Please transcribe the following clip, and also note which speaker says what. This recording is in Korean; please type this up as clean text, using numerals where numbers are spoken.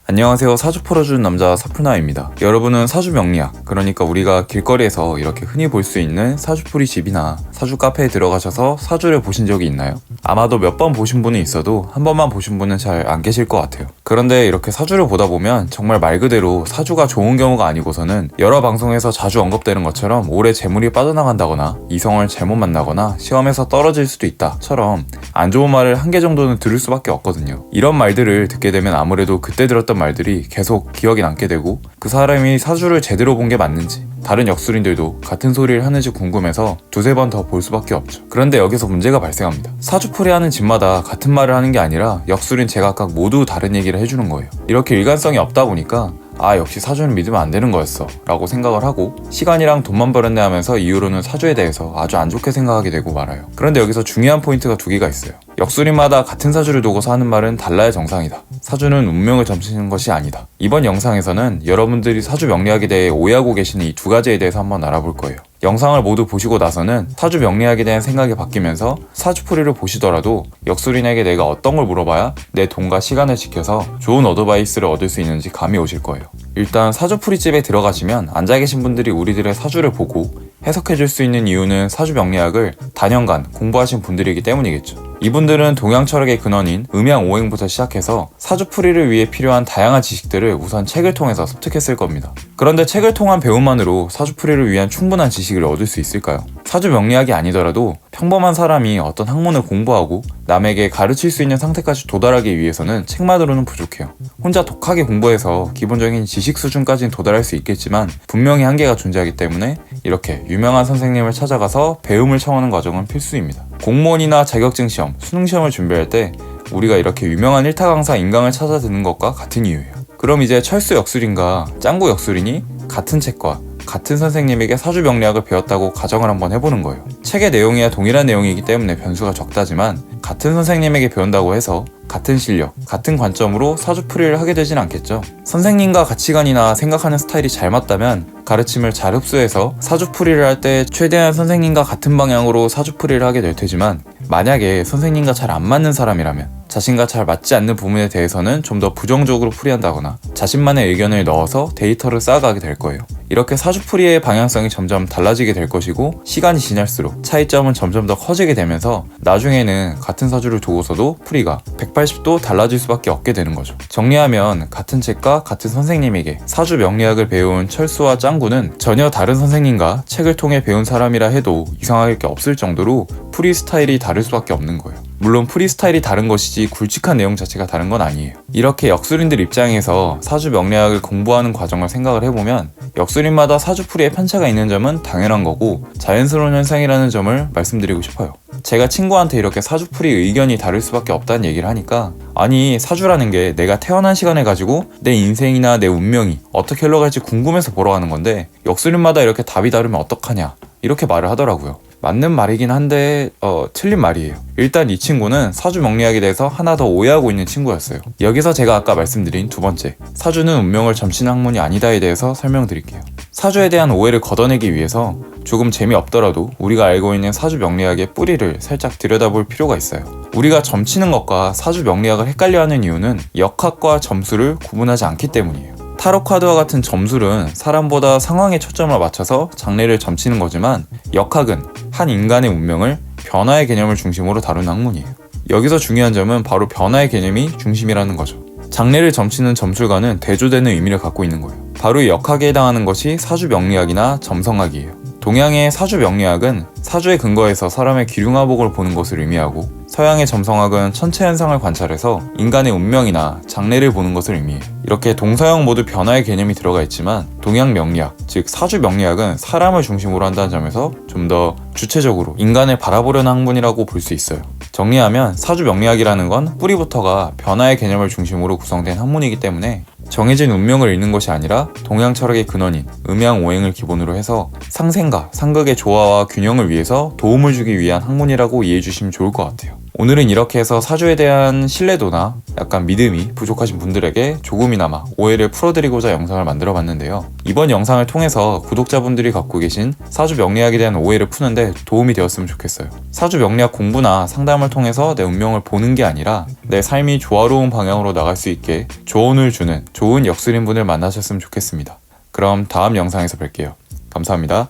Speaker 1: 안녕하세요. 사주 풀어주는 남자 사풀나입니다. 여러분은 사주 명리학, 그러니까 우리가 길거리에서 이렇게 흔히 볼 수 있는 사주풀이 집이나 사주 카페에 들어가셔서 사주를 보신 적이 있나요? 아마도 몇 번 보신 분은 있어도 한 번만 보신 분은 잘 안 계실 것 같아요. 그런데 이렇게 사주를 보다 보면 정말 말 그대로 사주가 좋은 경우가 아니고서는 여러 방송에서 자주 언급되는 것처럼 올해 재물이 빠져나간다거나 이성을 잘못 만나거나 시험에서 떨어질 수도 있다처럼 안 좋은 말을 한 개 정도는 들을 수밖에 없거든요. 이런 말들을 듣게 되면 아무래도 그때 들었던 말들이 계속 기억이 남게 되고 그 사람이 사주를 제대로 본 게 맞는지 다른 역술인들도 같은 소리를 하는지 궁금해서 두세 번 더 볼 수밖에 없죠. 그런데 여기서 문제가 발생합니다. 사주풀이 하는 집마다 같은 말을 하는 게 아니라 역술인 제각각 모두 다른 얘기를 해주는 거예요. 이렇게 일관성이 없다 보니까 역시 사주는 믿으면 안 되는 거였어 라고 생각을 하고 시간이랑 돈만 벌었네 하면서 이후로는 사주에 대해서 아주 안 좋게 생각하게 되고 말아요. 그런데 여기서 중요한 포인트가 두 개가 있어요. 역술인마다 같은 사주를 두고서 하는 말은 달라야 정상이다. 사주는 운명을 점치는 것이 아니다. 이번 영상에서는 여러분들이 사주 명리학에 대해 오해하고 계시는 이 두 가지에 대해서 한번 알아볼 거예요. 영상을 모두 보시고 나서는 사주 명리학에 대한 생각이 바뀌면서 사주풀이를 보시더라도 역술인에게 내가 어떤 걸 물어봐야 내 돈과 시간을 지켜서 좋은 어드바이스를 얻을 수 있는지 감이 오실 거예요. 일단 사주풀이집에 들어가시면 앉아 계신 분들이 우리들의 사주를 보고 해석해줄 수 있는 이유는 사주 명리학을 단연간 공부하신 분들이기 때문이겠죠. 이분들은 동양 철학의 근원인 음양오행부터 시작해서 사주풀이를 위해 필요한 다양한 지식들을 우선 책을 통해서 습득했을 겁니다. 그런데 책을 통한 배움만으로 사주풀이를 위한 충분한 지식을 얻을 수 있을까요? 사주 명리학이 아니더라도 평범한 사람이 어떤 학문을 공부하고 남에게 가르칠 수 있는 상태까지 도달하기 위해서는 책만으로는 부족해요. 혼자 독하게 공부해서 기본적인 지식 수준까지는 도달할 수 있겠지만 분명히 한계가 존재하기 때문에 이렇게 유명한 선생님을 찾아가서 배움을 청하는 과정은 필수입니다. 공무원이나 자격증 시험, 수능 시험을 준비할 때 우리가 이렇게 유명한 일타 강사 인강을 찾아 듣는 것과 같은 이유예요. 그럼 이제 철수 역술인과 짱구 역술인이 같은 책과 같은 선생님에게 사주 명리학을 배웠다고 가정을 한번 해보는 거예요. 책의 내용이야 동일한 내용이기 때문에 변수가 적다지만 같은 선생님에게 배운다고 해서 같은 실력, 같은 관점으로 사주풀이를 하게 되진 않겠죠. 선생님과 가치관이나 생각하는 스타일이 잘 맞다면 가르침을 잘 흡수해서 사주풀이를 할 때 최대한 선생님과 같은 방향으로 사주풀이를 하게 될 테지만 만약에 선생님과 잘 안 맞는 사람이라면 자신과 잘 맞지 않는 부분에 대해서는 좀 더 부정적으로 풀이한다거나 자신만의 의견을 넣어서 데이터를 쌓아가게 될 거예요. 이렇게 사주풀이의 방향성이 점점 달라지게 될 것이고 시간이 지날수록 차이점은 점점 더 커지게 되면서 나중에는 같은 사주를 두고서도 풀이가 180도 달라질 수밖에 없게 되는 거죠. 정리하면 같은 책과 같은 선생님에게 사주 명리학을 배운 철수와 짱구는 전혀 다른 선생님과 책을 통해 배운 사람이라 해도 이상할 게 없을 정도로 풀이 스타일이 다를 수밖에 없는 거예요. 물론 풀이 스타일이 다른 것이지 굵직한 내용 자체가 다른 건 아니에요. 이렇게 역술인들 입장에서 사주 명리학을 공부하는 과정을 생각을 해보면 역술인마다 사주풀이에 편차가 있는 점은 당연한 거고 자연스러운 현상이라는 점을 말씀드리고 싶어요. 제가 친구한테 이렇게 사주풀이 의견이 다를 수밖에 없다는 얘기를 하니까 아니 사주라는 게 내가 태어난 시간을 가지고 내 인생이나 내 운명이 어떻게 흘러갈지 궁금해서 보러 가는 건데 역술인마다 이렇게 답이 다르면 어떡하냐 이렇게 말을 하더라고요. 맞는 말이긴 한데 틀린 말이에요. 일단 이 친구는 사주 명리학에 대해서 하나 더 오해하고 있는 친구였어요. 여기서 제가 아까 말씀드린 두 번째, 사주는 운명을 점치는 학문이 아니다에 대해서 설명드릴게요. 사주에 대한 오해를 걷어내기 위해서 조금 재미없더라도 우리가 알고 있는 사주 명리학의 뿌리를 살짝 들여다볼 필요가 있어요. 우리가 점치는 것과 사주 명리학을 헷갈려하는 이유는 역학과 점수를 구분하지 않기 때문이에요. 타로 카드와 같은 점술은 사람보다 상황에 초점을 맞춰서 장래를 점치는 거지만 역학은 한 인간의 운명을 변화의 개념을 중심으로 다루는 학문이에요. 여기서 중요한 점은 바로 변화의 개념이 중심이라는 거죠. 장래를 점치는 점술가는 대조되는 의미를 갖고 있는 거예요. 바로 이 역학에 해당하는 것이 사주 명리학이나 점성학이에요. 동양의 사주 명리학은 사주에 근거해서 사람의 기륭화복을 보는 것을 의미하고 서양의 점성학은 천체 현상을 관찰해서 인간의 운명이나 장래를 보는 것을 의미해요. 이렇게 동서양 모두 변화의 개념이 들어가 있지만 동양 명리학, 즉 사주 명리학은 사람을 중심으로 한다는 점에서 좀 더 주체적으로 인간을 바라보려는 학문이라고 볼 수 있어요. 정리하면 사주 명리학이라는 건 뿌리부터가 변화의 개념을 중심으로 구성된 학문이기 때문에 정해진 운명을 읽는 것이 아니라 동양 철학의 근원인 음양오행을 기본으로 해서 상생과 상극의 조화와 균형을 위해서 도움을 주기 위한 학문이라고 이해해 주시면 좋을 것 같아요. 오늘은 이렇게 해서 사주에 대한 신뢰도나 약간 믿음이 부족하신 분들에게 조금이나마 오해를 풀어드리고자 영상을 만들어 봤는데요. 이번 영상을 통해서 구독자분들이 갖고 계신 사주 명리학에 대한 오해를 푸는데 도움이 되었으면 좋겠어요. 사주 명리학 공부나 상담을 통해서 내 운명을 보는 게 아니라 내 삶이 조화로운 방향으로 나갈 수 있게 조언을 주는 좋은 역술인 분을 만나셨으면 좋겠습니다. 그럼 다음 영상에서 뵐게요. 감사합니다.